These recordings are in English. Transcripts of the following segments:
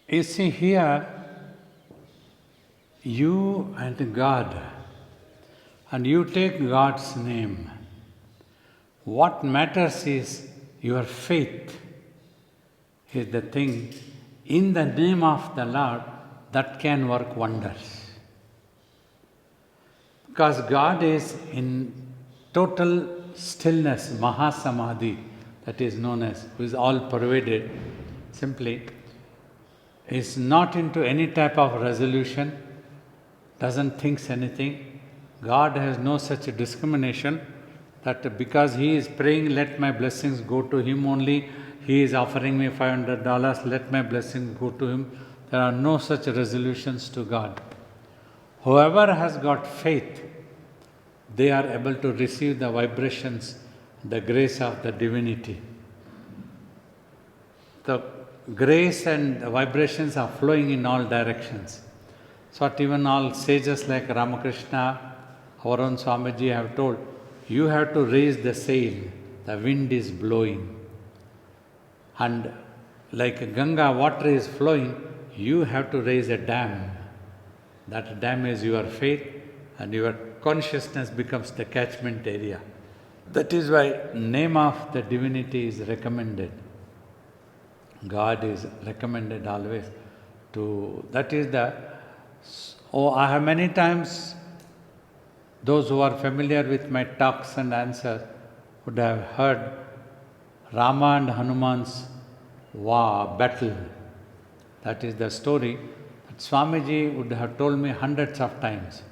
You see here, you and God, and you take God's name. What matters is your faith is the thing in the name of the Lord that can work wonders. Because God is in total stillness, Mahasamadhi, that is known as, who is all pervaded, simply, is not into any type of resolution, doesn't think anything. God has no such discrimination that because he is praying, let my blessings go to him only, he is offering me $500, let my blessings go to him. There are no such resolutions to God. Whoever has got faith, they are able to receive the vibrations, the grace of the divinity. The grace and the vibrations are flowing in all directions. So what even all sages like Ramakrishna, our own Swamiji have told, you have to raise the sail, the wind is blowing. And like Ganga, water is flowing, you have to raise a dam. That dam is your faith, and your consciousness becomes the catchment area. That is why name of the divinity is recommended. God is recommended always to, that is the, I have many times, those who are familiar with my talks and answers would have heard Rama and Hanuman's battle. That is the story that Swamiji would have told me hundreds of times,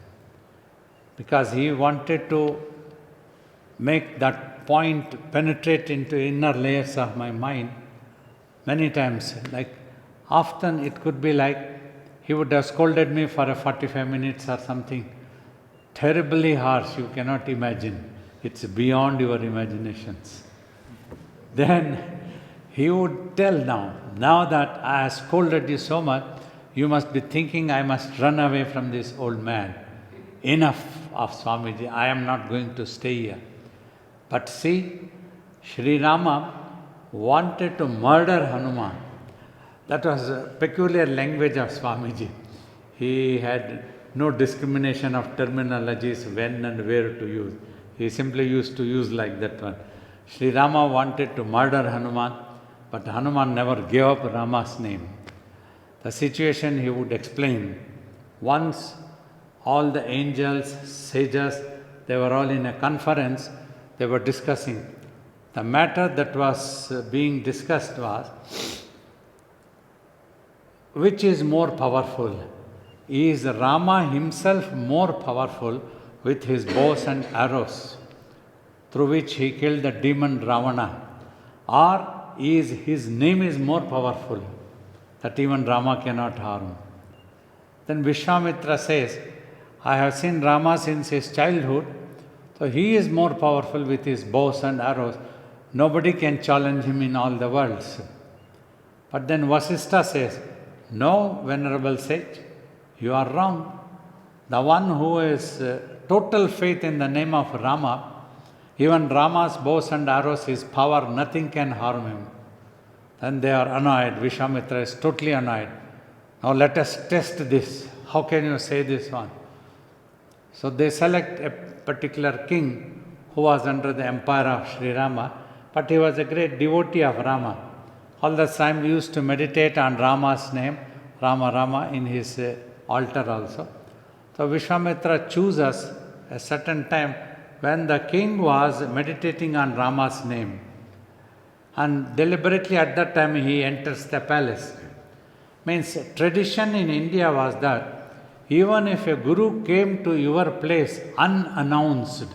because he wanted to make that point penetrate into inner layers of my mind many times. Like often it could be like he would have scolded me for a 45 minutes or something. Terribly harsh, you cannot imagine. It's beyond your imaginations. Then he would tell now that I have scolded you so much, you must be thinking I must run away from this old man. Enough of Swamiji, I am not going to stay here. But see, Sri Rama wanted to murder Hanuman. That was a peculiar language of Swamiji. He had no discrimination of terminologies when and where to use. He simply used to use like that one. Sri Rama wanted to murder Hanuman, but Hanuman never gave up Rama's name. The situation he would explain. Once all the angels, sages, they were all in a conference, they were discussing. The matter that was being discussed was, which is more powerful? Is Rama himself more powerful with his bows and arrows, through which he killed the demon Ravana? Or is his name is more powerful, that even Rama cannot harm? Then Vishwamitra says, I have seen Rama since his childhood, so he is more powerful with his bows and arrows. Nobody can challenge him in all the worlds. But then Vasishtha says, no, venerable sage, you are wrong. The one who has total faith in the name of Rama, even Rama's bows and arrows, his power, nothing can harm him. Then they are annoyed. Vishwamitra is totally annoyed. Now let us test this. How can you say this one? So they select a particular king who was under the empire of Sri Rama, but he was a great devotee of Rama. All the time he used to meditate on Rama's name, Rama Rama, in his altar also. So Vishwamitra chooses a certain time when the king was meditating on Rama's name, and deliberately at that time he enters the palace. Means tradition in India was that even if a guru came to your place unannounced,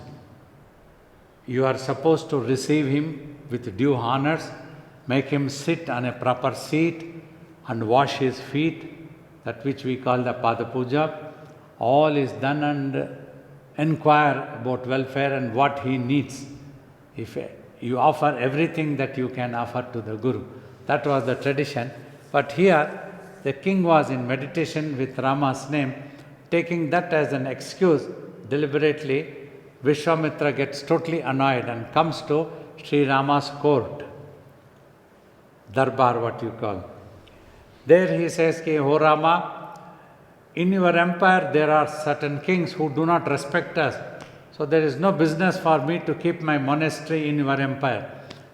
you are supposed to receive him with due honors, make him sit on a proper seat and wash his feet, that which we call the Pada Puja. All is done, and inquire about welfare and what he needs. If you offer everything that you can offer to the Guru. That was the tradition. But here, the king was in meditation with Rama's name, taking that as an excuse, deliberately, Vishwamitra gets totally annoyed and comes to Sri Rama's court, Darbar, what you call. There he says, O Rama, in your empire there are certain kings who do not respect us. So there is no business for me to keep my monastery in your empire.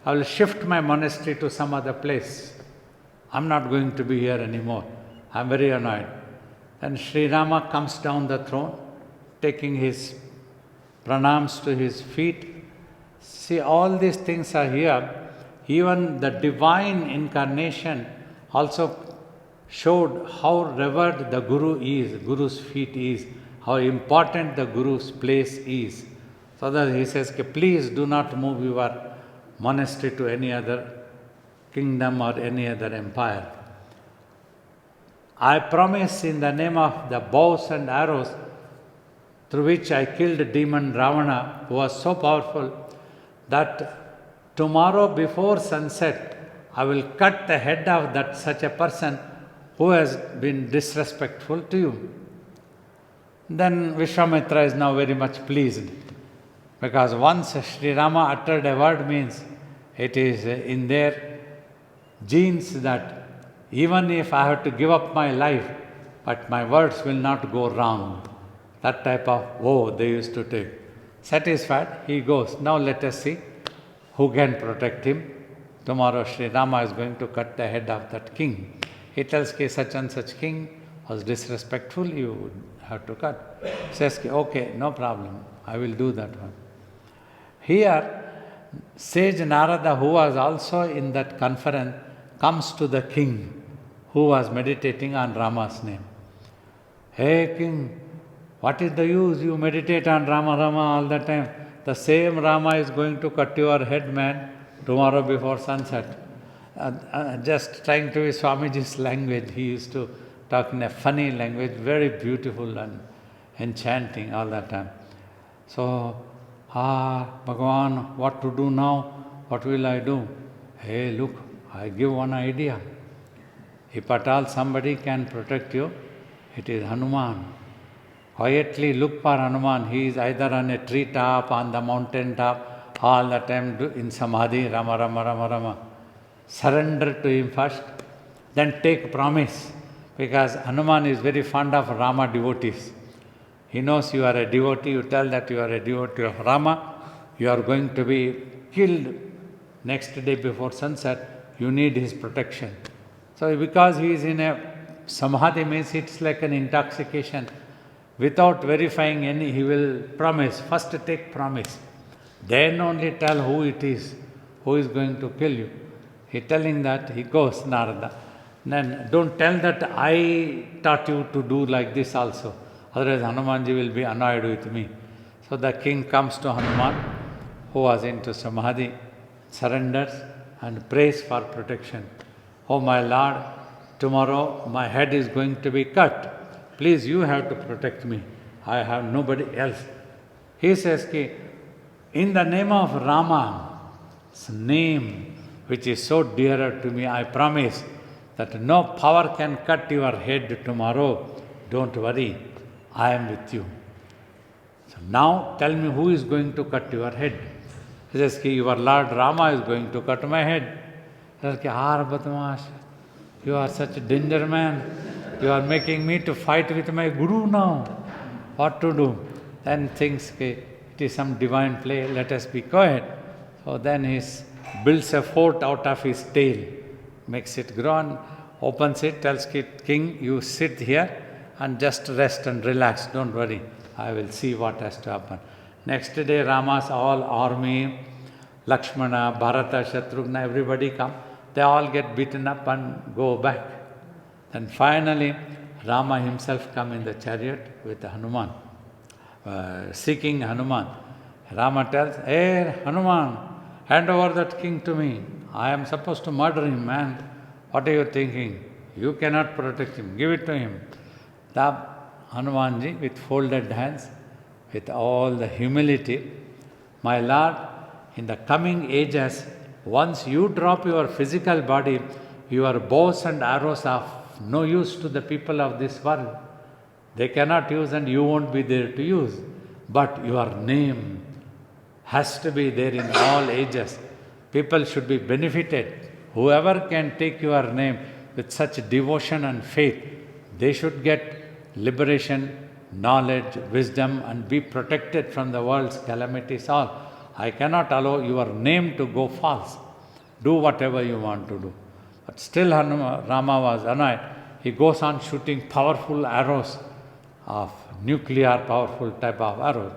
I will shift my monastery to some other place. I'm not going to be here anymore. I'm very annoyed. Then Sri Rama comes down the throne, taking his pranams to his feet. See, all these things are here. Even the divine incarnation also showed how revered the Guru is, Guru's feet is, how important the Guru's place is. So that he says, please do not move your monastery to any other kingdom or any other empire. I promise in the name of the bows and arrows through which I killed demon Ravana, who was so powerful, that tomorrow before sunset, I will cut the head of that such a person who has been disrespectful to you. Then Vishwamitra is now very much pleased, because once Sri Rama uttered a word means it is in their genes that even if I have to give up my life, but my words will not go wrong. That type of vow they used to take. Satisfied, he goes. Now let us see who can protect him. Tomorrow Sri Rama is going to cut the head of that king. He tells such and such king was disrespectful, you have to cut. Says, okay, no problem, I will do that one. Here, sage Narada, who was also in that conference, comes to the king who was meditating on Rama's name. Hey king, what is the use? You meditate on Rama all the time. The same Rama is going to cut your head, man, tomorrow before sunset. Just trying to be Swamiji's language. He used to talk in a funny language, very beautiful and enchanting all the time. So, Bhagavan, what to do now? What will I do? Hey, look, I give one idea. If at all somebody can protect you, it is Hanuman. Quietly look for Hanuman. He is either on a tree top, on the mountain top, all the time in Samadhi, Rama, Rama, Rama, Rama. Surrender to him first, then take promise. Because Hanuman is very fond of Rama devotees. He knows you are a devotee, you tell that you are a devotee of Rama, you are going to be killed next day before sunset, you need his protection. So because he is in a Samadhi means it's like an intoxication. Without verifying any, he will promise. First take promise. Then only tell who it is, who is going to kill you. He telling that, he goes, Narada. Then don't tell that I taught you to do like this also. Otherwise Hanumanji will be annoyed with me. So the king comes to Hanuman, who was into Samadhi, surrenders and prays for protection. Oh my Lord, tomorrow my head is going to be cut. Please, you have to protect me. I have nobody else. He says, in the name of Rama's name, which is so dearer to me, I promise that no power can cut your head tomorrow. Don't worry, I am with you. So now tell me who is going to cut your head. He says, your Lord Rama is going to cut my head. He says, Badmash, you are such a danger man. You are making me to fight with my Guru now. What to do? Then thinks, it is some divine play, let us be quiet. So then he builds a fort out of his tail, makes it grow and opens it, tells king, you sit here and just rest and relax, don't worry, I will see what has to happen. Next day Rama's all army, Lakshmana, Bharata, Shatrughna, everybody come, they all get beaten up and go back. Then finally Rama himself come in the chariot with Hanuman, seeking Hanuman. Rama tells, hey Hanuman, hand over that king to me. I am supposed to murder him, man. What are you thinking? You cannot protect him. Give it to him. The Hanumanji with folded hands, with all the humility, my Lord, in the coming ages, once you drop your physical body, your bows and arrows are of no use to the people of this world. They cannot use and you won't be there to use. But your name has to be there in all ages. People should be benefited. Whoever can take your name, with such devotion and faith, they should get liberation, knowledge, wisdom, and be protected from the world's calamities all. I cannot allow your name to go false. Do whatever you want to do. But still Rama was annoyed. He goes on shooting powerful arrows of nuclear powerful type of arrows.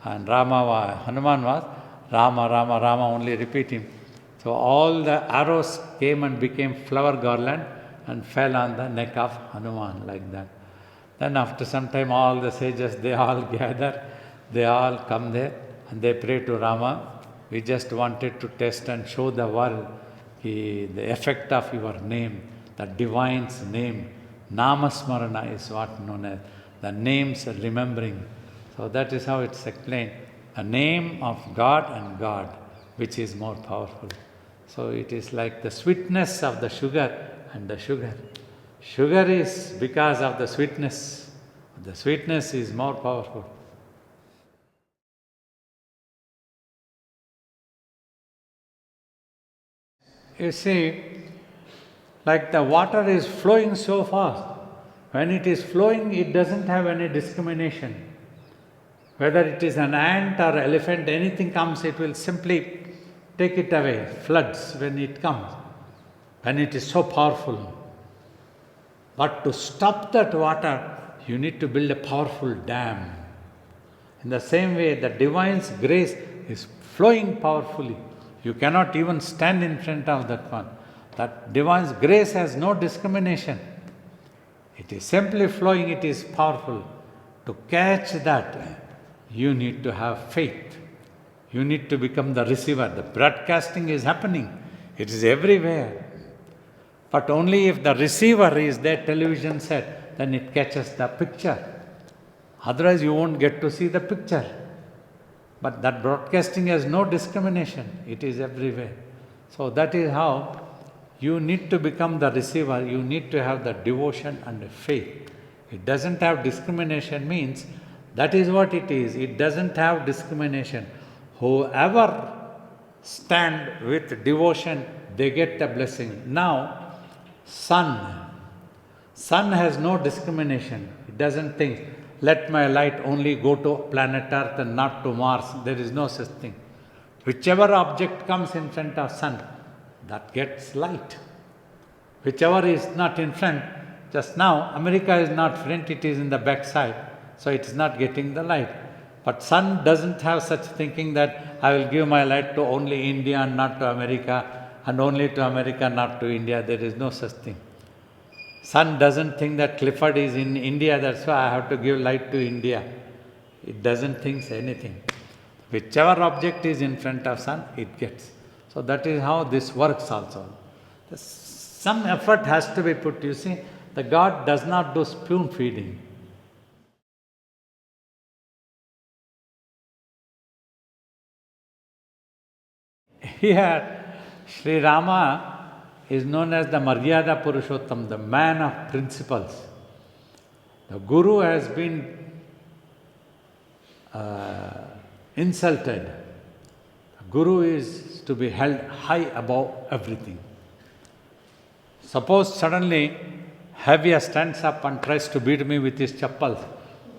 And Hanuman was Rama, Rama, Rama, only repeating. So all the arrows came and became flower garland and fell on the neck of Hanuman like that. Then after some time all the sages, they all gather, they all come there and they pray to Rama. We just wanted to test and show the world the effect of your name, the divine's name. Namasmarana is what known as the names remembering. So that is how it's explained. The name of God and God, which is more powerful. So it is like the sweetness of the sugar and the sugar. Sugar is because of the sweetness. The sweetness is more powerful. You see, like the water is flowing so fast. When it is flowing, it doesn't have any discrimination. Whether it is an ant or elephant, anything comes, it will simply take it away, floods when it comes, when it is so powerful. But to stop that water, you need to build a powerful dam. In the same way, the divine's grace is flowing powerfully. You cannot even stand in front of that one. That divine's grace has no discrimination. It is simply flowing, it is powerful. To catch that, you need to have faith. You need to become the receiver. The broadcasting is happening. It is everywhere. But only if the receiver is there, television set, then it catches the picture. Otherwise, you won't get to see the picture. But that broadcasting has no discrimination. It is everywhere. So that is how you need to become the receiver. You need to have the devotion and the faith. It doesn't have discrimination means that is what it is. It doesn't have discrimination. Whoever stand with devotion, they get the blessing. Now, sun has no discrimination. It doesn't think, let my light only go to planet Earth and not to Mars. There is no such thing. Whichever object comes in front of sun, that gets light. Whichever is not in front, just now, America is not front, it is in the back side, so it is not getting the light. But sun doesn't have such thinking that I will give my light to only India and not to America, and only to America, not to India. There is no such thing. Sun doesn't think that Clifford is in India, that's why I have to give light to India. It doesn't think anything. Whichever object is in front of sun, it gets. So that is how this works also. Some effort has to be put. You see, the God does not do spoon feeding. Here, Sri Rama is known as the Maryada Purushottam, the man of principles. The Guru has been insulted. The Guru is to be held high above everything. Suppose suddenly Havya stands up and tries to beat me with his chappals.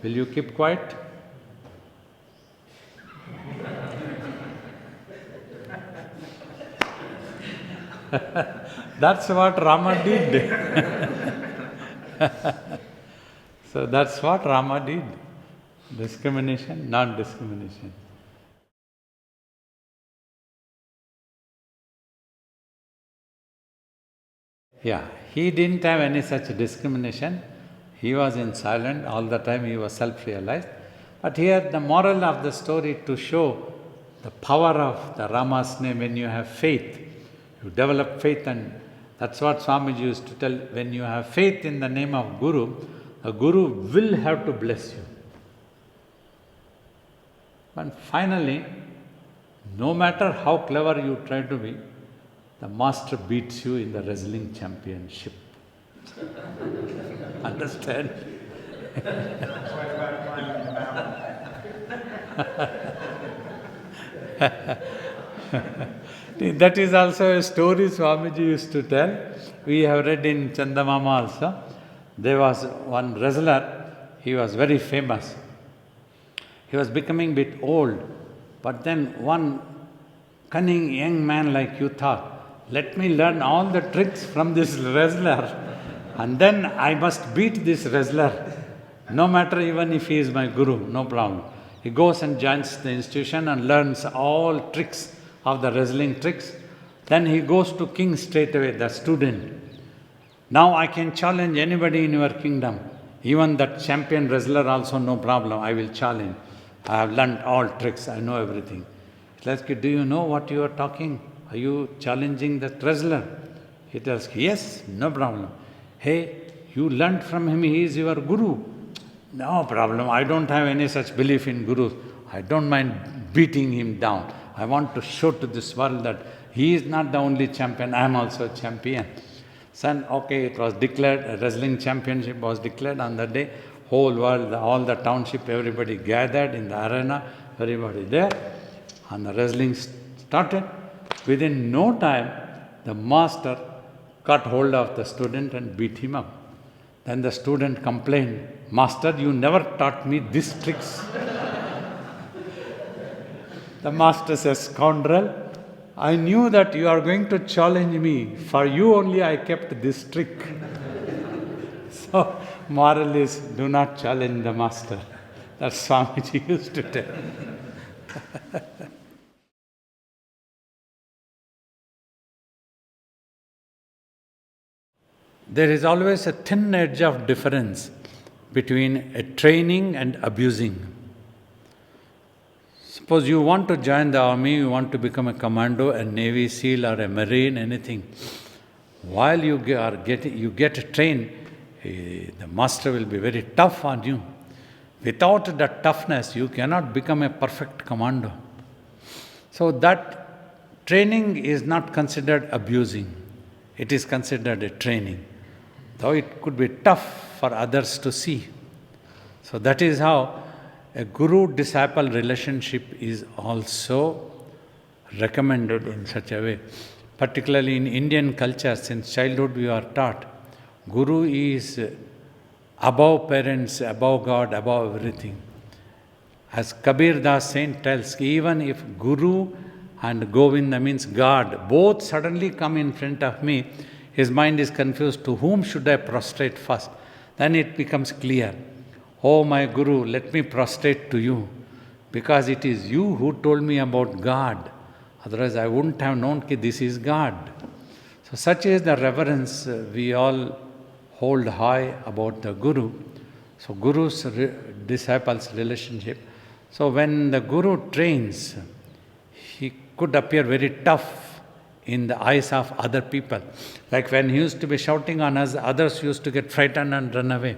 Will you keep quiet? That's what Rama did. So that's what Rama did. Discrimination, non-discrimination. Yeah, he didn't have any such discrimination. He was in silence all the time, he was self-realized. But here the moral of the story to show the power of the Rama's name. When you have faith, you develop faith, and that's what Swamiji used to tell. When you have faith in the name of Guru, a Guru will have to bless you. And finally, no matter how clever you try to be, the master beats you in the wrestling championship. Understand? That's why it's about climbing the mountain. That is also a story Swamiji used to tell. We have read in Chandamama also, there was one wrestler, he was very famous. He was becoming a bit old, but then one cunning young man like you thought, let me learn all the tricks from this wrestler and then I must beat this wrestler, no matter even if he is my guru, no problem. He goes and joins the institution and learns all tricks of the wrestling tricks. Then he goes to king straight away, the student. Now I can challenge anybody in your kingdom. Even that champion wrestler also, no problem, I will challenge. I have learned all tricks, I know everything. He tells, do you know what you are talking? Are you challenging that wrestler? He tells, yes, no problem. Hey, you learned from him, he is your guru. No problem, I don't have any such belief in gurus. I don't mind beating him down. I want to show to this world that he is not the only champion, I am also a champion. Son, okay, it was declared, a wrestling championship was declared on that day. Whole world, all the township, everybody gathered in the arena, everybody there. And the wrestling started. Within no time, the master caught hold of the student and beat him up. Then the student complained, Master, you never taught me these tricks. The master says, scoundrel, I knew that you are going to challenge me. For you only I kept this trick. So, moral is, do not challenge the master. That's Swamiji used to tell. There is always a thin edge of difference between a training and abusing. Suppose you want to join the army, you want to become a commando, a Navy SEAL or a Marine, anything. While you get trained, the master will be very tough on you. Without that toughness, you cannot become a perfect commando. So that training is not considered abusing. It is considered a training. Though it could be tough for others to see. So that is how a guru-disciple relationship is also recommended in such a way. Particularly in Indian culture, since childhood we are taught, guru is above parents, above God, above everything. As Kabir Das Saint tells, even if Guru and Govinda means God, both suddenly come in front of me, his mind is confused, to whom should I prostrate first? Then it becomes clear, oh my Guru, let me prostrate to you, because it is you who told me about God. Otherwise I wouldn't have known that this is God. So such is the reverence we all hold high about the Guru. So Guru's disciples relationship. So when the Guru trains, he could appear very tough in the eyes of other people. Like when he used to be shouting on us, others used to get frightened and run away.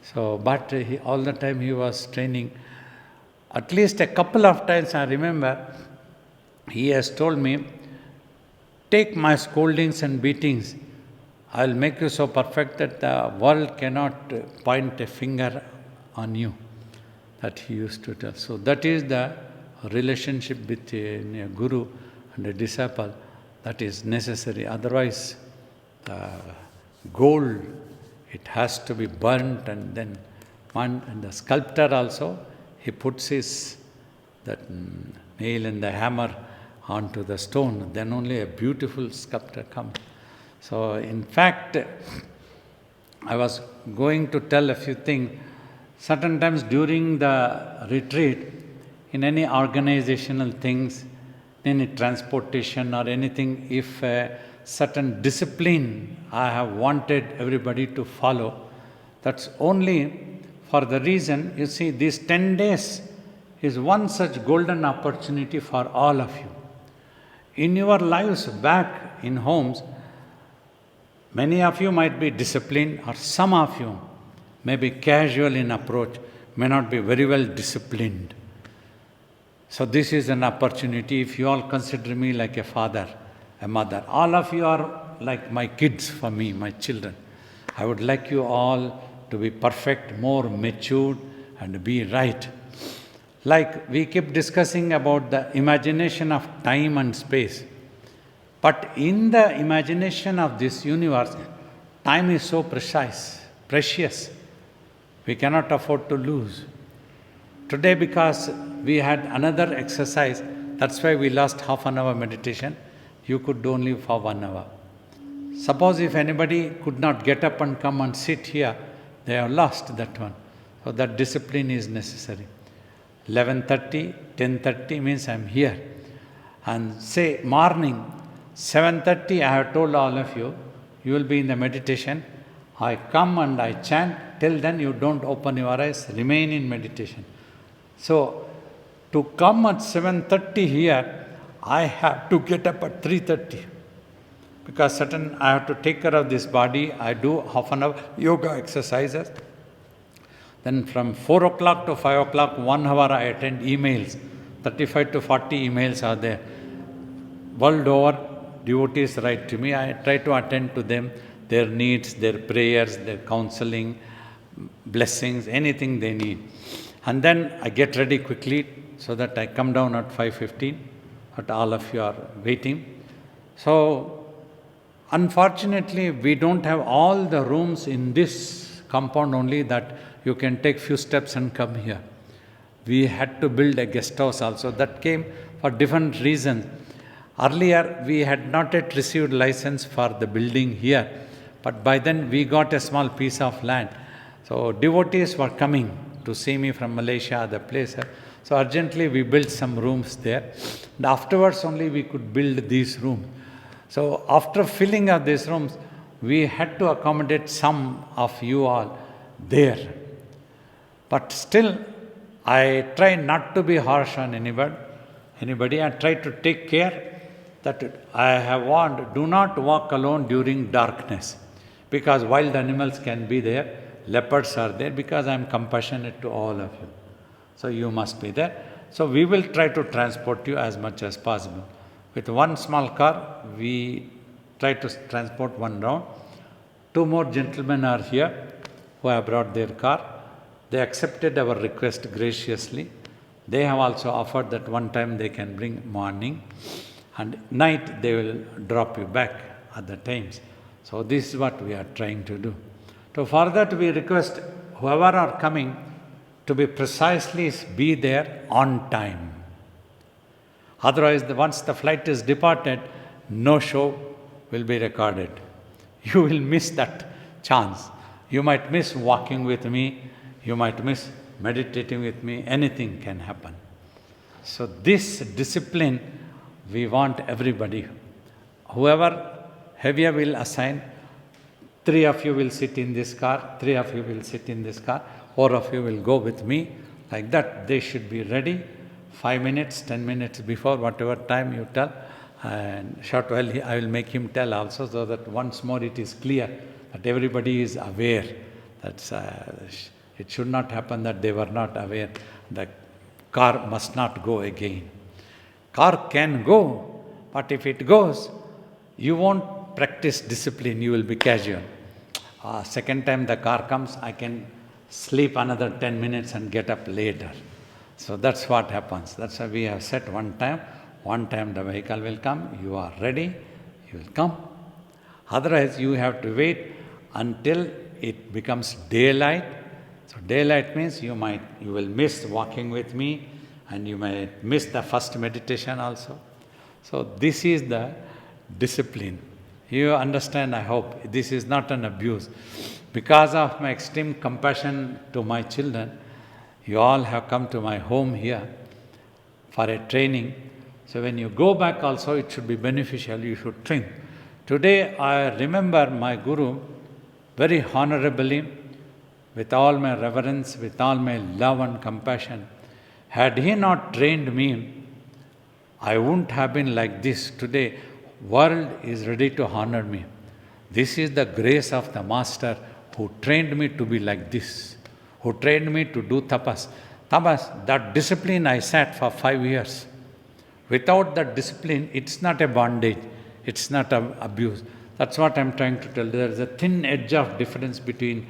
So, but all the time he was training. At least a couple of times I remember, he has told me, take my scoldings and beatings, I'll make you so perfect that the world cannot point a finger on you. That he used to tell. So that is the relationship between a guru and a disciple that is necessary. Otherwise, the gold, it has to be burnt and then one. And the sculptor also, he puts that nail and the hammer onto the stone. Then only a beautiful sculpture comes. So in fact, I was going to tell a few things. Certain times during the retreat, in any organizational things, any transportation or anything, if a certain discipline I have wanted everybody to follow, that's only for the reason, you see, these 10 days is one such golden opportunity for all of you. In your lives back in homes, many of you might be disciplined, or some of you may be casual in approach, may not be very well disciplined. So this is an opportunity. If you all consider me like a father, a mother, all of you are like my kids for me, my children. I would like you all to be perfect, more matured and be right. Like we keep discussing about the imagination of time and space. But in the imagination of this universe, time is so precious. We cannot afford to lose. Today, because we had another exercise, that's why we lost half an hour meditation. You could do only for 1 hour. Suppose if anybody could not get up and come and sit here, they have lost that one. So that discipline is necessary. 11:30, 10:30 means I am here. And say morning, 7:30 I have told all of you, you will be in the meditation. I come and I chant, till then you don't open your eyes, remain in meditation. So, to come at 7:30 here, I have to get up at 3:30. Because I have to take care of this body, I do half an hour yoga exercises. Then from 4 o'clock to 5 o'clock, 1 hour I attend emails. 35 to 40 emails are there. World over, devotees write to me, I try to attend to them, their needs, their prayers, their counseling, blessings, anything they need. And then I get ready quickly so that I come down at 5:15, but all of you are waiting. So, unfortunately, we don't have all the rooms in this compound only that you can take few steps and come here. We had to build a guest house also. That came for different reasons. Earlier, we had not yet received license for the building here, but by then we got a small piece of land. So devotees were coming to see me from Malaysia, other places. So urgently we built some rooms there. And afterwards only we could build these rooms. So after filling up these rooms, we had to accommodate some of you all there. But still, I try not to be harsh on anybody. I try to take care that I have warned, do not walk alone during darkness. Because wild animals can be there, leopards are there, because I am compassionate to all of you. So you must be there. So we will try to transport you as much as possible. With one small car, we try to transport one round. 2 more gentlemen are here who have brought their car. They accepted our request graciously. They have also offered that one time they can bring morning, and night they will drop you back at the times. So this is what we are trying to do. So for that we request whoever are coming to be precisely be there on time. Otherwise, once the flight is departed, no show will be recorded. You will miss that chance. You might miss walking with me, you might miss meditating with me, anything can happen. So this discipline, we want everybody. Whoever heavier will assign, 3 of you will sit in this car, 3 of you will sit in this car, 4 of you will go with me. Like that, they should be ready 5 minutes, 10 minutes before, whatever time you tell. And short while I will make him tell also, so that once more it is clear that everybody is aware. That's it should not happen that they were not aware. The car must not go again. Car can go, but if it goes, you won't practice discipline, you will be casual. Second time the car comes, I can sleep another 10 minutes and get up later. So that's what happens. That's why we have set one time the vehicle will come, you are ready, you will come. Otherwise, you have to wait until it becomes daylight. So daylight means you will miss walking with me, and you may miss the first meditation also. So this is the discipline. You understand, I hope. This is not an abuse. Because of my extreme compassion to my children, you all have come to my home here for a training. So when you go back also, it should be beneficial, you should train. Today I remember my Guru very honorably, with all my reverence, with all my love and compassion. Had he not trained me, I wouldn't have been like this. Today, world is ready to honor me. This is the grace of the Master who trained me to be like this, who trained me to do tapas. Tapas, that discipline I sat for 5 years. Without that discipline, it's not a bondage, it's not an abuse. That's what I'm trying to tell. There is a thin edge of difference between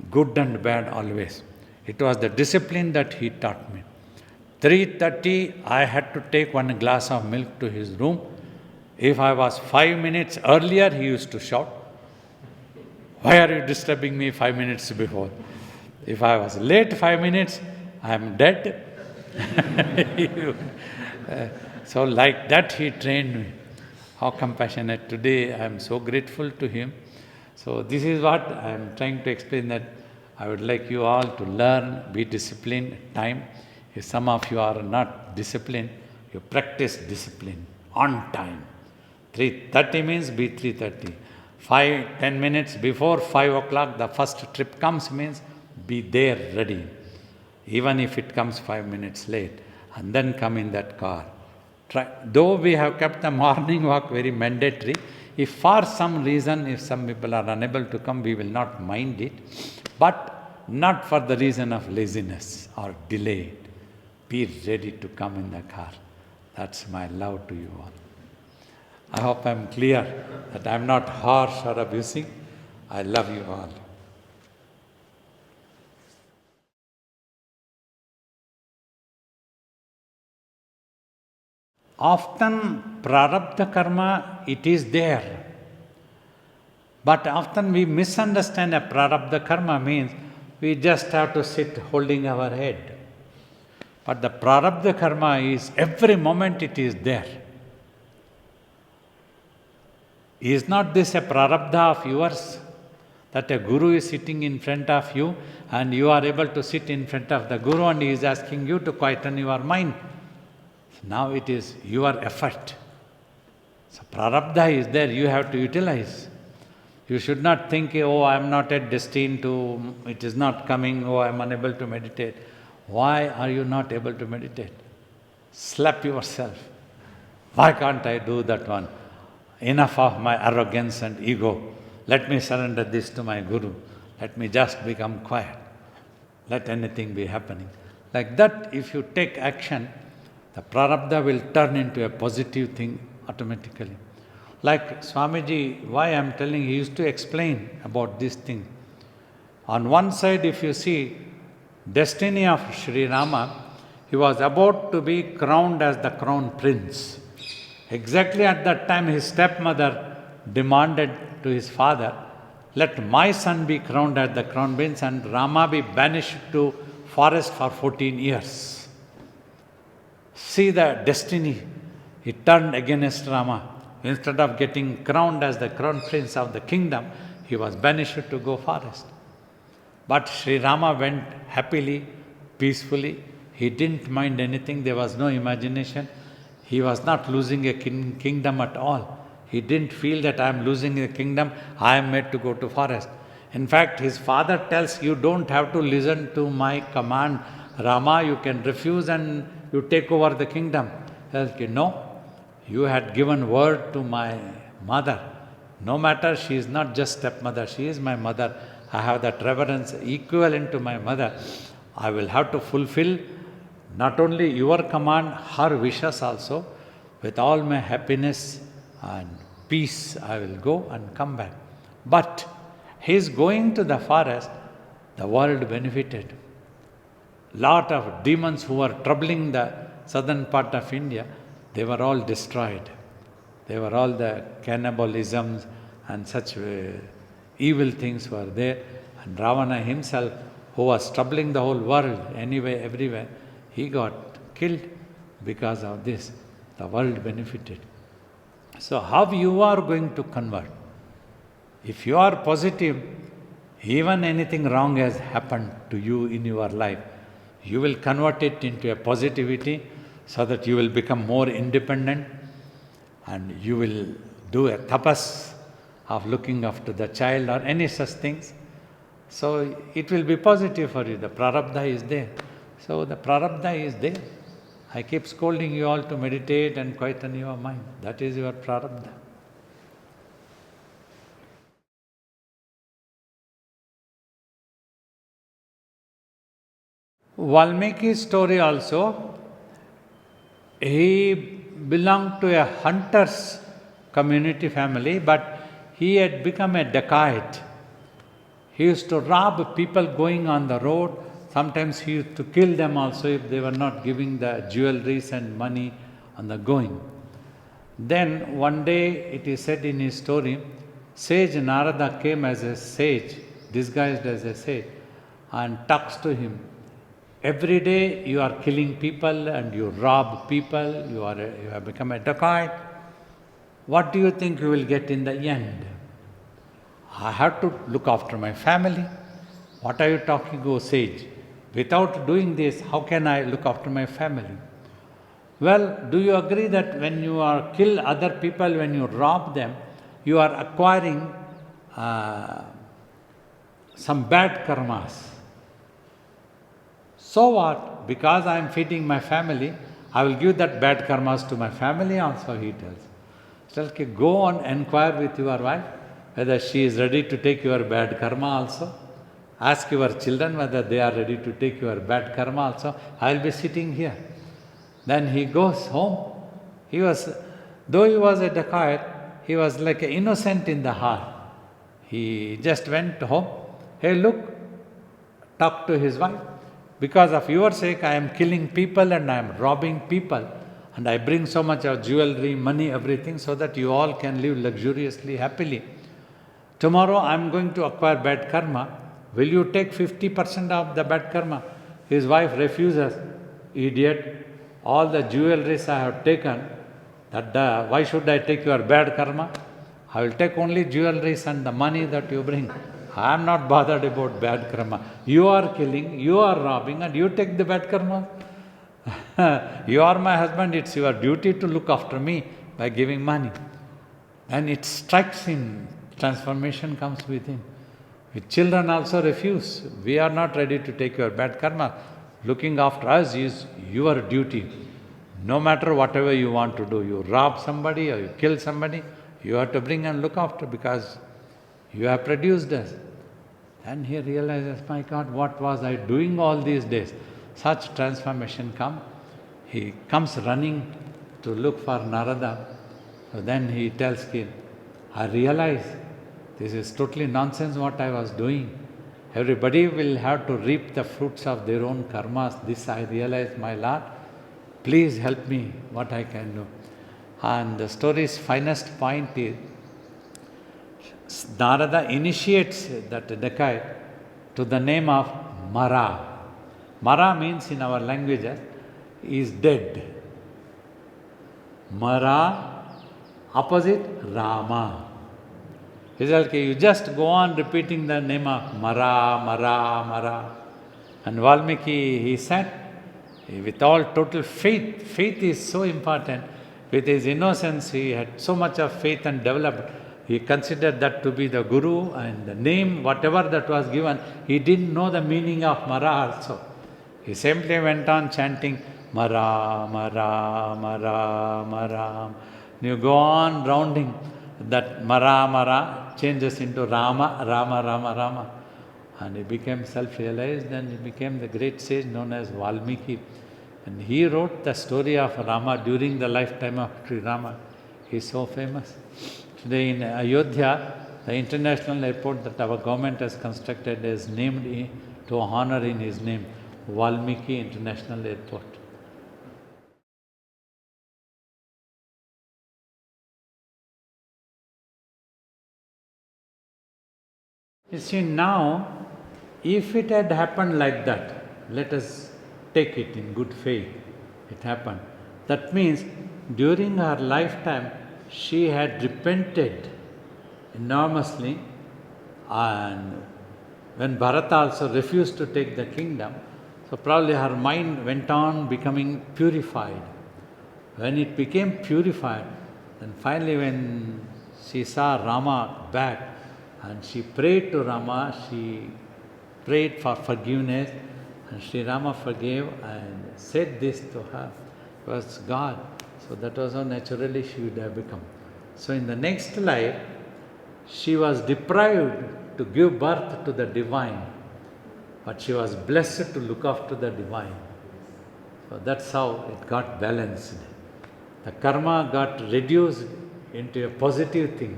good and bad always. It was the discipline that he taught me. 3:30, I had to take 1 glass of milk to his room. If I was 5 minutes earlier, he used to shout, "Why are you disturbing me 5 minutes before?" If I was late 5 minutes, I am dead. So like that he trained me. How compassionate. Today I am so grateful to him. So this is what I am trying to explain, that I would like you all to learn, be disciplined, time. If some of you are not disciplined, you practice discipline on time. 3:30 means be 3:30. 10 minutes before 5 o'clock the first trip comes means be there ready. Even if it comes 5 minutes late, and then come in that car. Though we have kept the morning walk very mandatory, if for some reason, if some people are unable to come, we will not mind it, but not for the reason of laziness or delay. Be ready to come in the car. That's my love to you all. I hope I am clear that I am not harsh or abusing. I love you all. Often prarabdha karma, it is there. But often we misunderstand a prarabdha karma means we just have to sit holding our head. But the prarabdha karma is every moment it is there. Is not this a prarabdha of yours? That a guru is sitting in front of you and you are able to sit in front of the guru and he is asking you to quieten your mind. Now it is your effort. So prarabdha is there, you have to utilize. You should not think, oh, I am not yet destined to, it is not coming, oh, I am unable to meditate. Why are you not able to meditate? Slap yourself. Why can't I do that one? Enough of my arrogance and ego. Let me surrender this to my guru. Let me just become quiet. Let anything be happening. Like that, if you take action, the prarabdha will turn into a positive thing automatically. Like Swamiji, why I am telling, he used to explain about this thing. On one side, if you see, destiny of Sri Rama, he was about to be crowned as the crown prince. Exactly at that time, his stepmother demanded to his father, let my son be crowned as the crown prince and Rama be banished to forest for 14 years. See the destiny. He turned against Rama. Instead of getting crowned as the crown prince of the kingdom, he was banished to go forest. But Sri Rama went happily, peacefully. He didn't mind anything. There was no imagination. He was not losing a kingdom at all. He didn't feel that I am losing a kingdom, I am made to go to forest. In fact, his father tells, you don't have to listen to my command, Rama, you can refuse and you take over the kingdom. He says, no, you had given word to my mother. No matter, she is not just stepmother, she is my mother. I have that reverence equivalent to my mother. I will have to fulfill not only your command, her wishes also. With all my happiness and peace, I will go and come back. But his going to the forest, the world benefited. Lot of demons who were troubling the southern part of India, they were all destroyed. They were all the cannibalisms and such evil things were there. And Ravana himself, who was troubling the whole world, anyway, everywhere, he got killed because of this. The world benefited. So how you are going to convert? If you are positive, even anything wrong has happened to you in your life, you will convert it into a positivity so that you will become more independent and you will do a tapas of looking after the child or any such things. So it will be positive for you. The prarabdha is there. So the prarabdha is there. I keep scolding you all to meditate and quieten your mind. That is your prarabdha. Valmiki's story also, he belonged to a hunter's community family, but he had become a dacoit. He used to rob people going on the road. Sometimes he used to kill them also if they were not giving the jewelries and money on the going. Then one day it is said in his story, sage Narada came as a sage, disguised as a sage, and talks to him. Every day you are killing people and you rob people, you have become a dacoit. What do you think you will get in the end? I have to look after my family. What are you talking, O sage? Without doing this, how can I look after my family? Well, do you agree that when you kill other people, when you rob them, you are acquiring some bad karmas? So what? Because I am feeding my family, I will give that bad karmas to my family also, he tells. So, okay, go on, inquire with your wife whether she is ready to take your bad karma also. Ask your children whether they are ready to take your bad karma also. I will be sitting here. Then he goes home. Though he was a dacoit, he was like an innocent in the heart. He just went home. Hey, look, talk to his wife. Because of your sake, I am killing people and I am robbing people. And I bring so much of jewelry, money, everything, so that you all can live luxuriously, happily. Tomorrow I am going to acquire bad karma. Will you take 50% of the bad karma? His wife refuses. Idiot, all the jewelries I have taken, why should I take your bad karma? I will take only jewelries and the money that you bring. I am not bothered about bad karma. You are killing, you are robbing, and you take the bad karma. You are my husband, it's your duty to look after me by giving money. And it strikes him, transformation comes with him. With children also refuse. We are not ready to take your bad karma. Looking after us is your duty. No matter whatever you want to do, you rob somebody or you kill somebody, you have to bring and look after because you have produced us. And he realizes, my God, what was I doing all these days? Such transformation come. He comes running to look for Narada. So then he tells him, I realize this is totally nonsense what I was doing. Everybody will have to reap the fruits of their own karmas. This I realize, my Lord. Please help me, what I can do. And the story's finest point is, Narada initiates that dacoit to the name of Mara. Mara means in our languages, is dead. Mara, opposite Rama. It's okay, you just go on repeating the name of Mara, Mara, Mara. And Valmiki, he said, with all total faith, faith is so important. With his innocence, he had so much of faith and developed. He considered that to be the Guru, and the name, whatever that was given, he didn't know the meaning of Mara also. He simply went on chanting Mara, Mara, Mara, Mara. You go on rounding, that Mara, Mara changes into Rama, Rama, Rama, Rama. And he became self-realized and he became the great sage known as Valmiki. And he wrote the story of Rama during the lifetime of Sri Rama. He is so famous. Today in Ayodhya, the international airport that our government has constructed is named to honor in his name, Valmiki International Airport. You see, now, if it had happened like that, let us take it in good faith, it happened. That means during her lifetime, she had repented enormously, and when Bharata also refused to take the kingdom, so probably her mind went on becoming purified. When it became purified, then finally when she saw Rama back, and she prayed to Rama, she prayed for forgiveness, and Sri Rama forgave and said this to her. It was God. So that was how naturally she would have become. So in the next life, she was deprived to give birth to the divine, but she was blessed to look after the divine. So that's how it got balanced. The karma got reduced into a positive thing.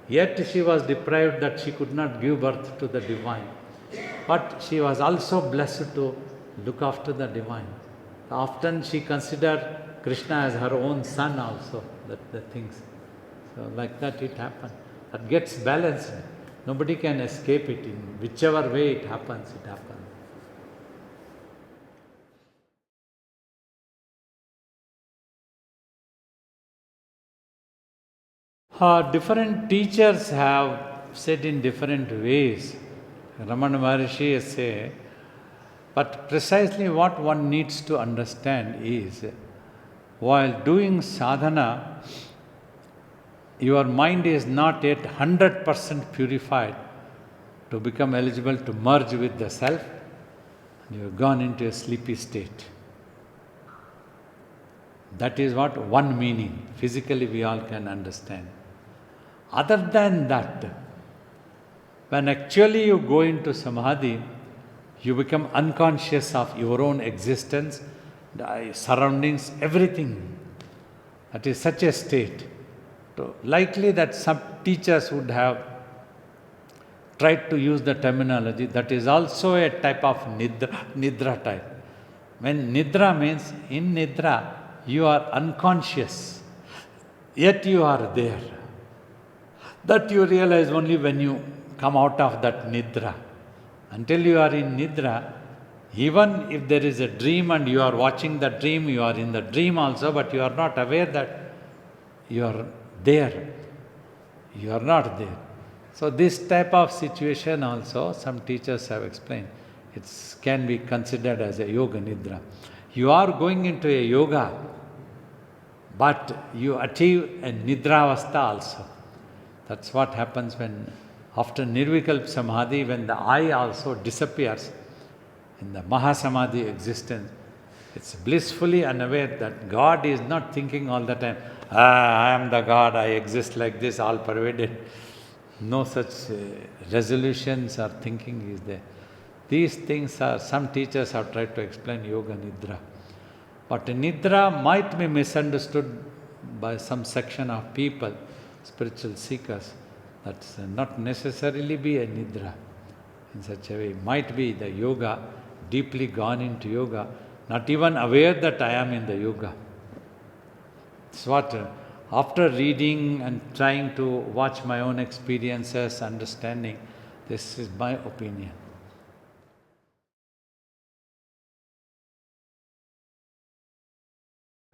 Yet she was deprived that she could not give birth to the divine. But she was also blessed to look after the divine. Often she considered Krishna has her own son also, the things. So like that it happens. That gets balanced. Nobody can escape it. In whichever way it happens, it happens. Different teachers have said in different ways. Ramana Maharshi has said, but precisely what one needs to understand is, while doing sadhana, your mind is not yet 100% purified to become eligible to merge with the self, and you have gone into a sleepy state. That is what one meaning, physically we all can understand. Other than that, when actually you go into samadhi, you become unconscious of your own existence, the surroundings, everything. That is such a state. So likely that some teachers would have tried to use the terminology, that is also a type of nidra type. When nidra means, in nidra, you are unconscious, yet you are there. That you realize only when you come out of that nidra. Until you are in nidra, even if there is a dream and you are watching the dream, you are in the dream also, but you are not aware that you are there. You are not there. So this type of situation also, some teachers have explained, it can be considered as a yoga nidra. You are going into a yoga, but you achieve a nidravastha also. That's what happens when, after Nirvikalpa Samadhi, when the I also disappears in the Mahasamadhi existence, it's blissfully unaware that God is not thinking all the time, I am the God, I exist like this, all pervaded. No such resolutions or thinking is there. These things are, some teachers have tried to explain yoga nidra. But nidra might be misunderstood by some section of people, spiritual seekers. That's not necessarily be a nidra in such a way. Might be the yoga, deeply gone into yoga, not even aware that I am in the yoga. It's what, after reading and trying to watch my own experiences, understanding, this is my opinion.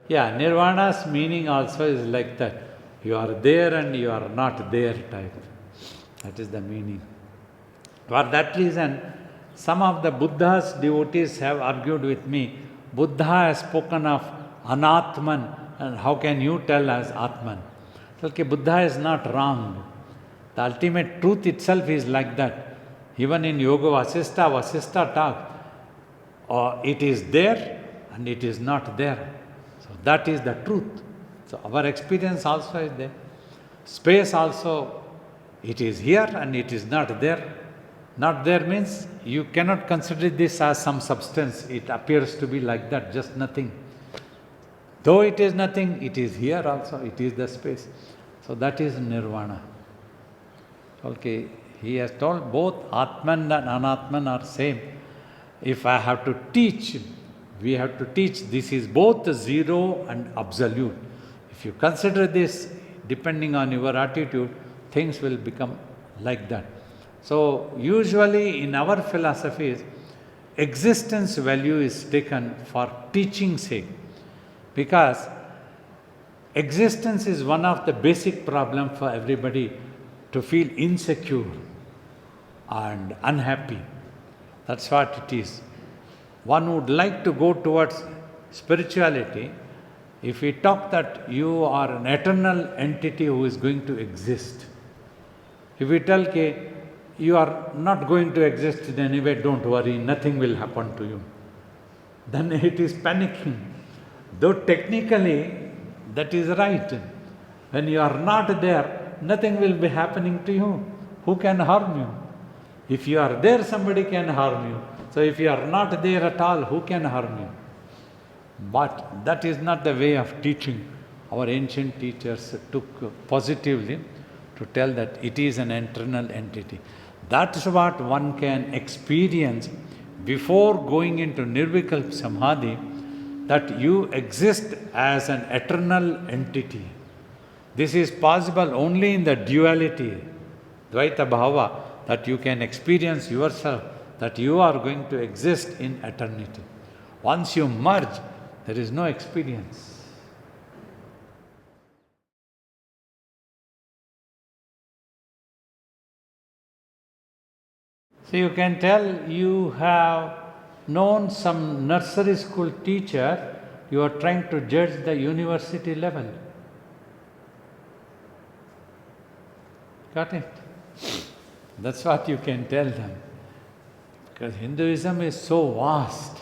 Yeah, nirvana's meaning also is like that. You are there and you are not there type. That is the meaning. For that reason, some of the Buddha's devotees have argued with me, Buddha has spoken of anatman, and how can you tell as atman? Okay, Buddha is not wrong. The ultimate truth itself is like that. Even in Yoga Vasistha talk, it is there and it is not there. So that is the truth. So our experience also is there. Space also, it is here and it is not there. Not there means you cannot consider this as some substance. It appears to be like that, just nothing. Though it is nothing, it is here also, it is the space. So that is nirvana. Okay, he has told both Atman and Anatman are same. If I have to teach, we have to teach this is both zero and absolute. If you consider this, depending on your attitude, things will become like that. So usually in our philosophies, existence value is taken for teaching's sake. Because existence is one of the basic problems for everybody, to feel insecure and unhappy. That's what it is. One would like to go towards spirituality if we talk that you are an eternal entity who is going to exist. If we tell that you are not going to exist in any way, don't worry, nothing will happen to you, then it is panicking. Though technically that is right. When you are not there, nothing will be happening to you. Who can harm you? If you are there, somebody can harm you. So if you are not there at all, who can harm you? But that is not the way of teaching. Our ancient teachers took positively to tell that it is an eternal entity. That's what one can experience before going into Nirvikalpa Samadhi. that you exist as an eternal entity. This is possible only in the duality, Dvaita Bhava, that you can experience yourself, that you are going to exist in eternity. Once you merge, there is no experience. So you can tell you have known some nursery school teacher, you are trying to judge the university level. Got it? That's what you can tell them. Because Hinduism is so vast,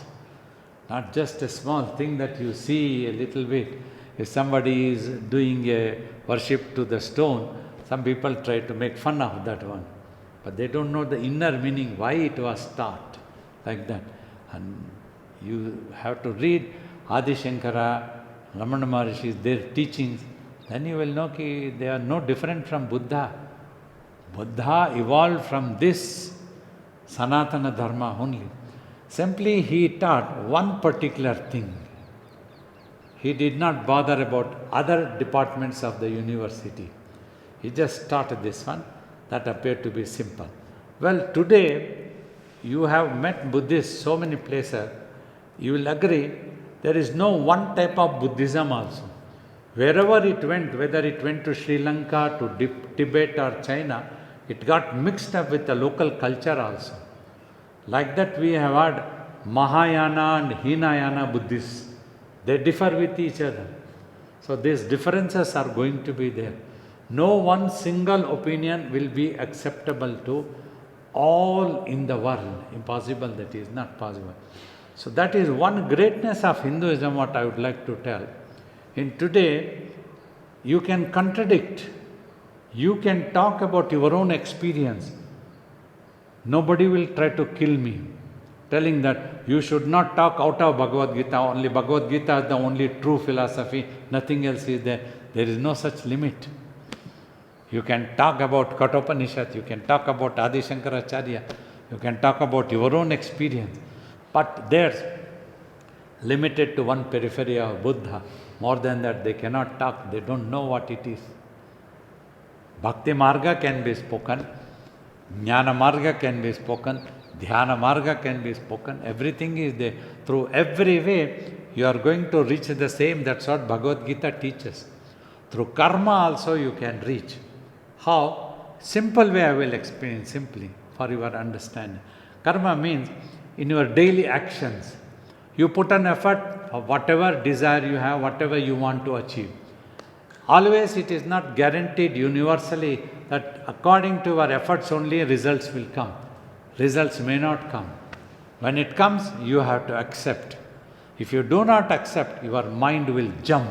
not just a small thing that you see a little bit. If somebody is doing a worship to the stone, some people try to make fun of that one. But they don't know the inner meaning, why it was taught like that. And you have to read Adi Shankara, Ramana Maharishi, their teachings, then you will know that they are no different from Buddha. Buddha evolved from this Sanatana Dharma only. Simply he taught one particular thing. He did not bother about other departments of the university. He just taught this one that appeared to be simple. Well, today you have met Buddhists so many places, you will agree there is no one type of Buddhism also. Wherever it went, whether it went to Sri Lanka, to Tibet or China, it got mixed up with the local culture also. Like that we have had Mahayana and Hinayana Buddhists. They differ with each other. So these differences are going to be there. No one single opinion will be acceptable to all in the world. Impossible, that is not possible. So that is one greatness of Hinduism, what I would like to tell. In today, you can contradict, you can talk about your own experience. Nobody will try to kill me, telling that you should not talk out of Bhagavad Gita, only Bhagavad Gita is the only true philosophy, nothing else is there. There is no such limit. You can talk about Kathopanishad, you can talk about Adi Shankaracharya, you can talk about your own experience, but they're limited to one periphery of Buddha. More than that, they cannot talk, they don't know what it is. Bhakti Marga can be spoken, Jnana Marga can be spoken, Dhyana Marga can be spoken, everything is there. Through every way, you are going to reach the same, that's what Bhagavad Gita teaches. Through karma also you can reach. How? Simple way I will explain simply for your understanding. Karma means in your daily actions, you put an effort for whatever desire you have, whatever you want to achieve. Always it is not guaranteed universally that according to your efforts only results will come. Results may not come. When it comes, you have to accept. If you do not accept, your mind will jump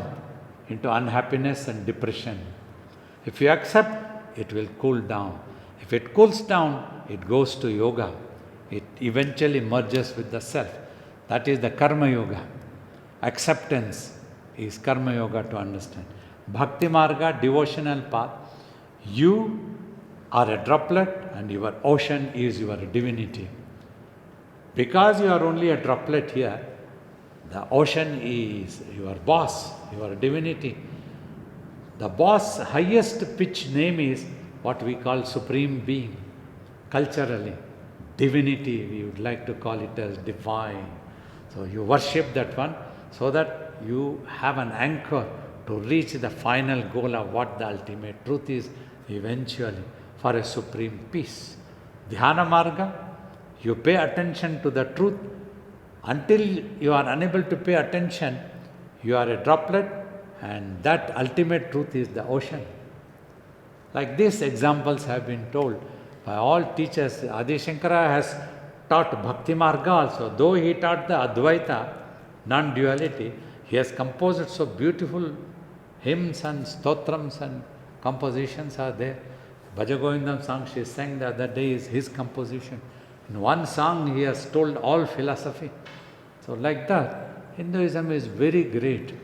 into unhappiness and depression. If you accept, it will cool down. If it cools down, it goes to yoga. It eventually merges with the self. That is the Karma Yoga. Acceptance is Karma Yoga to understand. Bhakti Marga, devotional path. You are a droplet and your ocean is your divinity. Because you are only a droplet here, the ocean is your boss, your divinity. The boss' highest pitch name is what we call Supreme Being. Culturally, divinity, we would like to call it as divine. So you worship that one so that you have an anchor to reach the final goal of what the ultimate truth is eventually for a supreme peace. Dhyana Marga, you pay attention to the truth. Until you are unable to pay attention, you are a droplet, and that ultimate truth is the ocean. Like these examples have been told by all teachers. Adi Shankara has taught Bhakti Marga also. Though he taught the Advaita, non-duality, he has composed so beautiful hymns and stotrams and compositions are there. Bhajagovindam song she sang the other day is his composition. In one song he has told all philosophy. So like that, Hinduism is very great.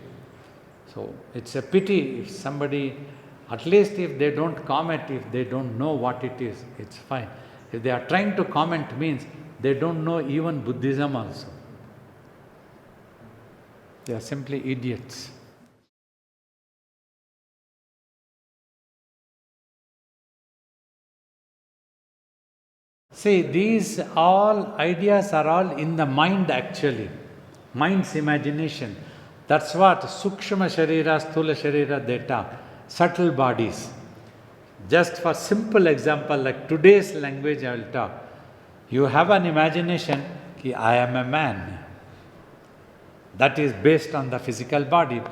So it's a pity if somebody, at least if they don't comment, if they don't know what it is, it's fine. If they are trying to comment means they don't know even Buddhism also. They are simply idiots. See, these all ideas are all in the mind actually, mind's imagination. That's what Sukshma Sharira, Sthula Sharira they talk, subtle bodies. Just for simple example, like today's language I will talk. You have an imagination, ki I am a man. That is based on the physical body.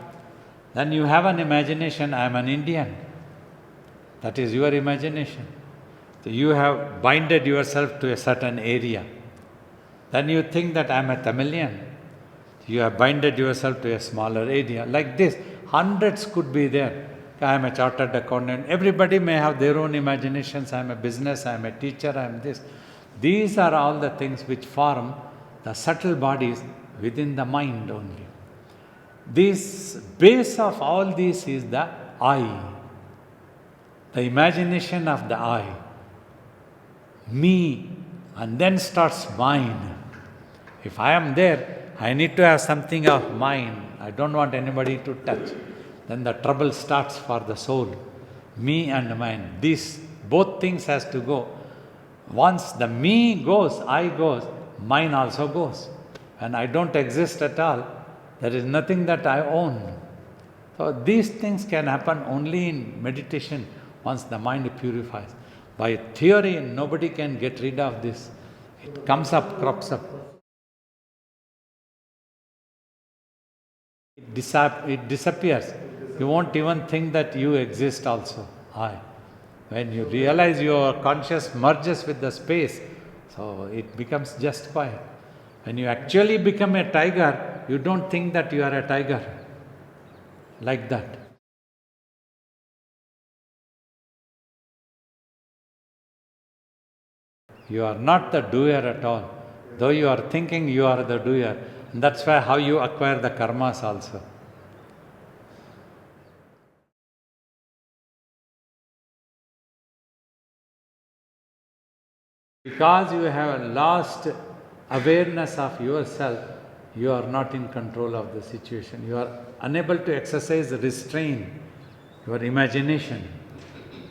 Then you have an imagination, I am an Indian. That is your imagination. So you have binded yourself to a certain area. Then you think that I am a Tamilian. You have binded yourself to a smaller area. Like this, hundreds could be there. I am a chartered accountant. Everybody may have their own imaginations. I am a business, I am a teacher, I am this. These are all the things which form the subtle bodies within the mind only. This base of all this is the I, the imagination of the I. Me, and then starts mine. If I am there, I need to have something of mine. I don't want anybody to touch. Then the trouble starts for the soul. Me and mine. These both things has to go. Once the me goes, I goes, mine also goes. And I don't exist at all. There is nothing that I own. So these things can happen only in meditation once the mind purifies. By theory, nobody can get rid of this. It comes up, crops up. It disappears. You won't even think that you exist also. When you realize your conscious merges with the space, so it becomes just quiet. When you actually become a tiger, you don't think that you are a tiger. Like that. You are not the doer at all. Though you are thinking you are the doer. And that's why how you acquire the karmas also. Because you have lost awareness of yourself, you are not in control of the situation. You are unable to exercise restraint, your imagination.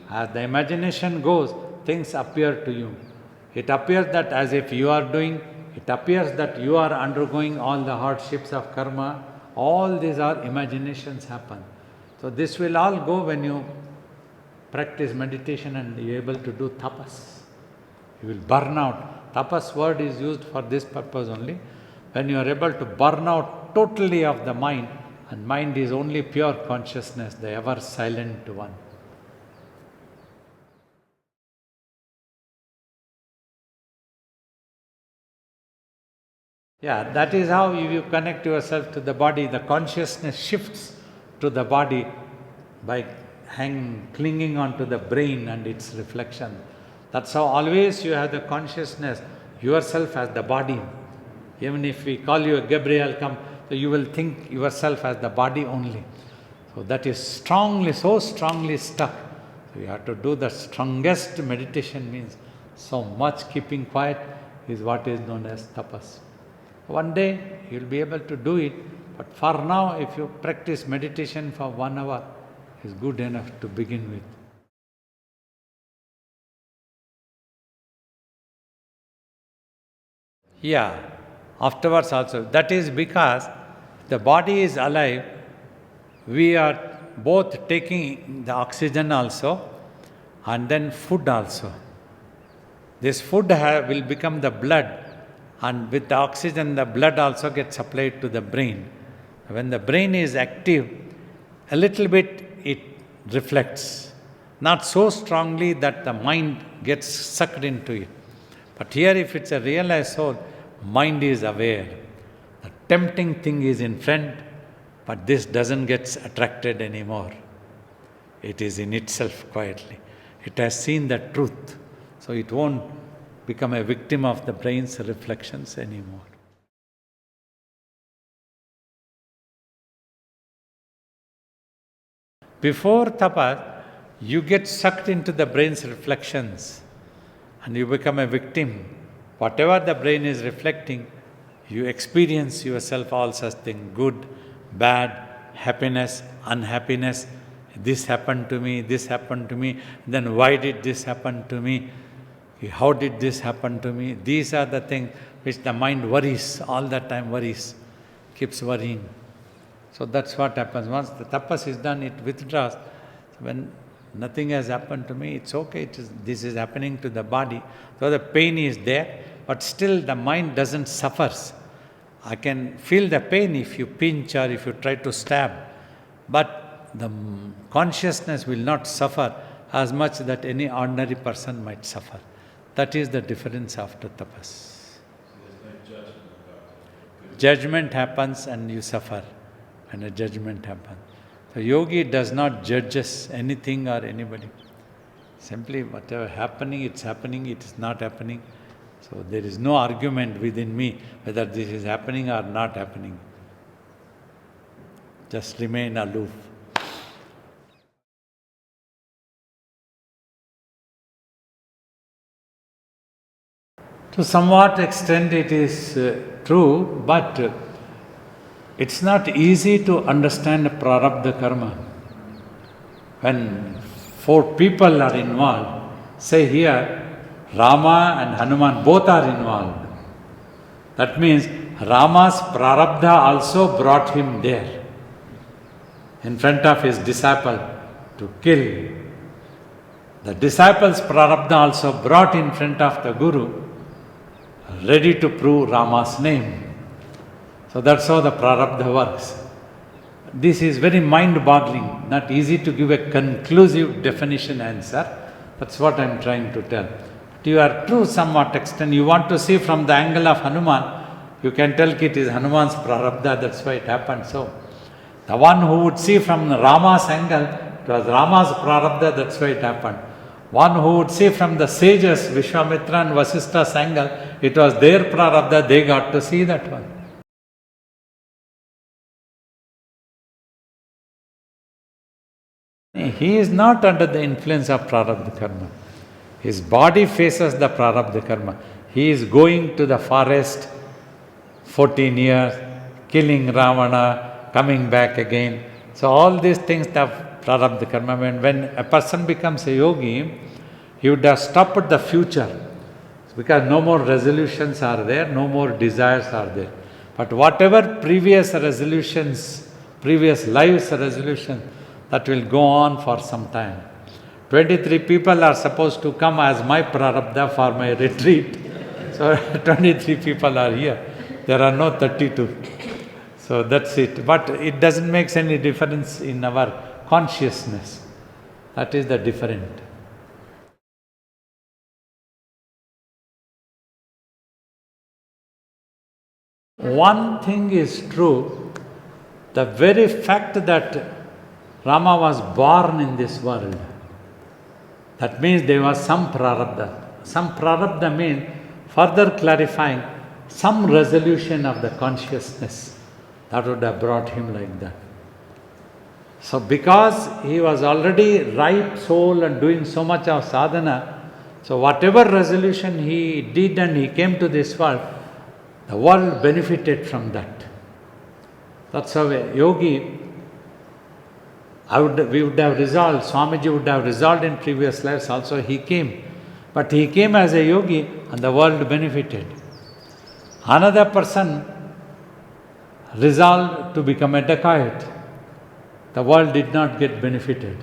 As the imagination goes, things appear to you. It appears that as if you are doing, it appears that you are undergoing all the hardships of karma. All these are imaginations happen. So this will all go when you practice meditation and you are able to do tapas. You will burn out. Tapas word is used for this purpose only. When you are able to burn out totally of the mind, and mind is only pure consciousness, the ever silent one. Yeah, that is how you connect yourself to the body. The consciousness shifts to the body by clinging on to the brain and its reflection. That's how always you have the consciousness, yourself as the body. Even if we call you Gabriel, come, so you will think yourself as the body only. So that is so strongly stuck. So you have to do the strongest meditation, means so much keeping quiet is what is known as tapas. One day you will be able to do it, but for now, if you practice meditation for 1 hour, is good enough to begin with. Yeah, afterwards also. That is because the body is alive, we are both taking the oxygen also and then food also. This food will become the blood, and with the oxygen the blood also gets supplied to the brain. When the brain is active, a little bit it reflects. Not so strongly that the mind gets sucked into it. But here if it's a realized soul, mind is aware. The tempting thing is in front, but this doesn't get attracted anymore. It is in itself quietly. It has seen the truth, so it won't become a victim of the brain's reflections anymore. Before tapas, you get sucked into the brain's reflections and you become a victim. Whatever the brain is reflecting, you experience yourself all such things, good, bad, happiness, unhappiness. This happened to me, this happened to me. Then why did this happen to me? How did this happen to me? These are the things which the mind worries, all the time worries, keeps worrying. So that's what happens. Once the tapas is done, it withdraws. When nothing has happened to me, it's okay. This is happening to the body. So the pain is there, but still the mind doesn't suffer. I can feel the pain if you pinch or if you try to stab, but the consciousness will not suffer as much that any ordinary person might suffer. That is the difference after tapas. Judgment happens and you suffer when a judgment happens. So yogi does not judges anything or anybody. Simply whatever happening, it is not happening. So there is no argument within me whether this is happening or not happening. Just remain aloof. To somewhat extent it is true, but it's not easy to understand prarabdha karma. When 4 people are involved, say here, Rama and Hanuman both are involved. That means Rama's prarabdha also brought him there, in front of his disciple to kill. The disciple's prarabdha also brought in front of the Guru, ready to prove Rama's name. So that's how the prarabdha works. This is very mind-boggling, not easy to give a conclusive definition answer. That's what I'm trying to tell. But you are true somewhat extent. You want to see from the angle of Hanuman, you can tell it is Hanuman's prarabdha, that's why it happened so. The one who would see from Rama's angle, it was Rama's prarabdha, that's why it happened. One who would see from the sages, Vishwamitra and Vasishtha's angle, it was their prarabdha, they got to see that one. He is not under the influence of prarabdha karma. His body faces the prarabdha karma. He is going to the forest 14 years, killing Ravana, coming back again. So all these things have prarabdha karma. When a person becomes a yogi, he would have stopped the future. Because no more resolutions are there, no more desires are there. But whatever previous resolutions, previous lives resolutions, that will go on for some time. 23 people are supposed to come as my prarabdha for my retreat. So 23 people are here. There are no 32. So that's it. But it doesn't make any difference in our consciousness. That is the different. One thing is true, the very fact that Rama was born in this world, that means there was some prarabdha. Some prarabdha means further clarifying some resolution of the consciousness that would have brought him like that. So because he was already ripe soul and doing so much of sadhana, so whatever resolution he did and he came to this world, the world benefited from that. That's how a yogi, we would have resolved, Swamiji would have resolved in previous lives also, he came. But he came as a yogi and the world benefited. Another person resolved to become a dacoit. The world did not get benefited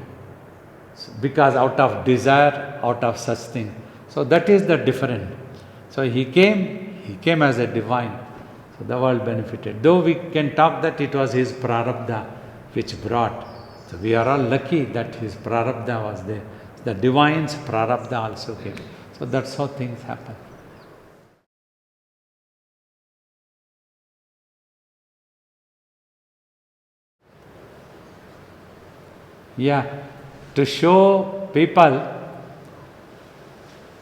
because out of desire, out of such thing. So that is the difference. So he came as a divine. So the world benefited. Though we can talk that it was his prarabdha which brought. So we are all lucky that his prarabdha was there. The divine's prarabdha also came. So that's how things happen. Yeah, to show people,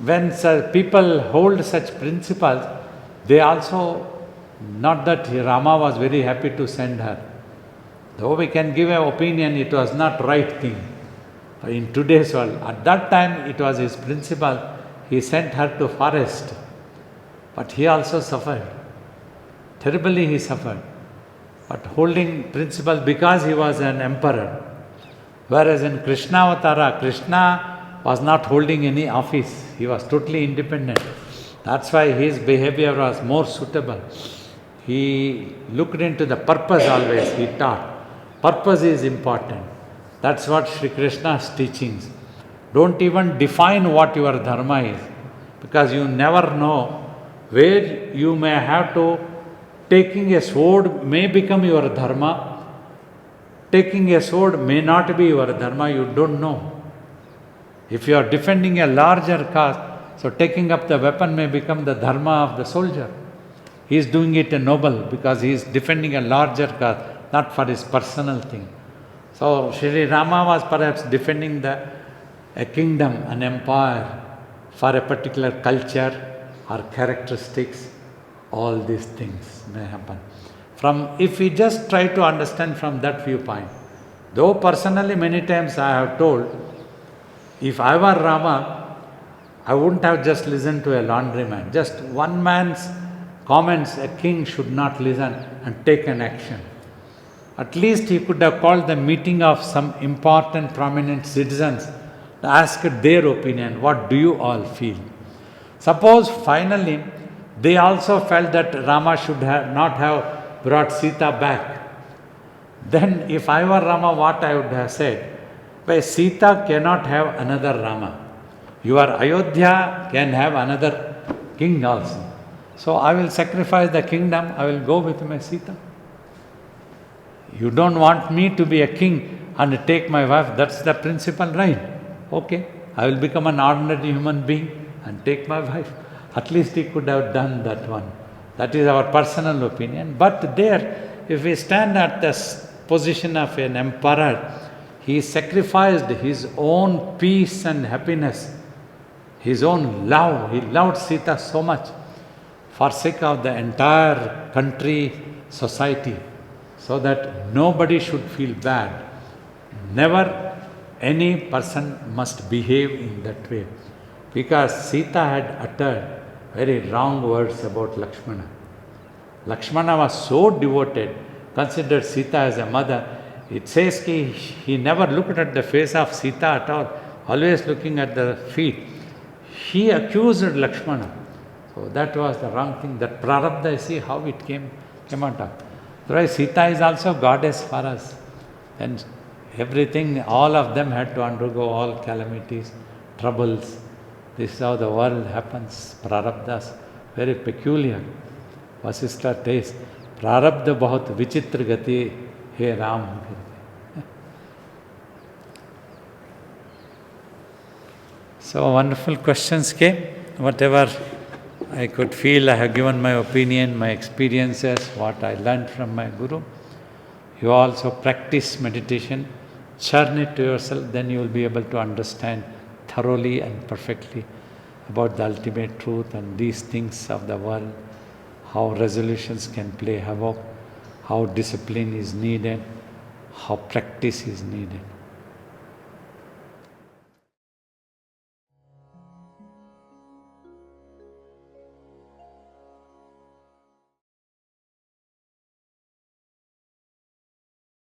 when people hold such principles, they also, not that Rama was very happy to send her. Though we can give an opinion, it was not right thing. In today's world, at that time it was his principle, he sent her to forest. But he also suffered. Terribly he suffered. but holding principle because he was an emperor. Whereas in Krishna Avatara, Krishna was not holding any office, he was totally independent. That's why his behavior was more suitable. He looked into the purpose always, he taught. Purpose is important. That's what Sri Krishna's teachings. Don't even define what your dharma is, because you never know where you may have to. Taking a sword may become your dharma. Taking a sword may not be your dharma, you don't know. If you are defending a larger cause, so taking up the weapon may become the dharma of the soldier. He is doing it a noble because he is defending a larger cause, not for his personal thing. So Sri Rama was perhaps defending a kingdom, an empire, for a particular culture or characteristics. All these things may happen. If we just try to understand from that viewpoint, though personally many times I have told, if I were Rama, I wouldn't have just listened to a laundryman. Just one man's comments, a king should not listen and take an action. At least he could have called the meeting of some important, prominent citizens, asked their opinion, what do you all feel? Suppose finally they also felt that Rama should not have brought Sita back. Then if I were Rama, what I would have said? But Sita cannot have another Rama. Your Ayodhya can have another king also. So I will sacrifice the kingdom, I will go with my Sita. You don't want me to be a king and take my wife, that's the principal right. Okay, I will become an ordinary human being and take my wife. At least he could have done that one. That is our personal opinion. But there, if we stand at the position of an emperor, he sacrificed his own peace and happiness, his own love. He loved Sita so much for sake of the entire country, society, so that nobody should feel bad. Never any person must behave in that way, because Sita had uttered very wrong words about Lakshmana. Lakshmana was so devoted, considered Sita as a mother. It says he never looked at the face of Sita at all, always looking at the feet. He accused Lakshmana. So that was the wrong thing. That prarabdha, see how it came out of. Otherwise, Sita is also goddess for us. And everything, all of them had to undergo all calamities, troubles. This is how the world happens. Prarabdhas, very peculiar. Vasishtha says, Prarabdha bahut vichitra gati he Ram. So wonderful questions came. Whatever I could feel, I have given my opinion, my experiences, what I learned from my Guru. You also practice meditation, churn it to yourself, then you will be able to understand thoroughly and perfectly about the ultimate truth and these things of the world, how resolutions can play havoc, how discipline is needed, how practice is needed.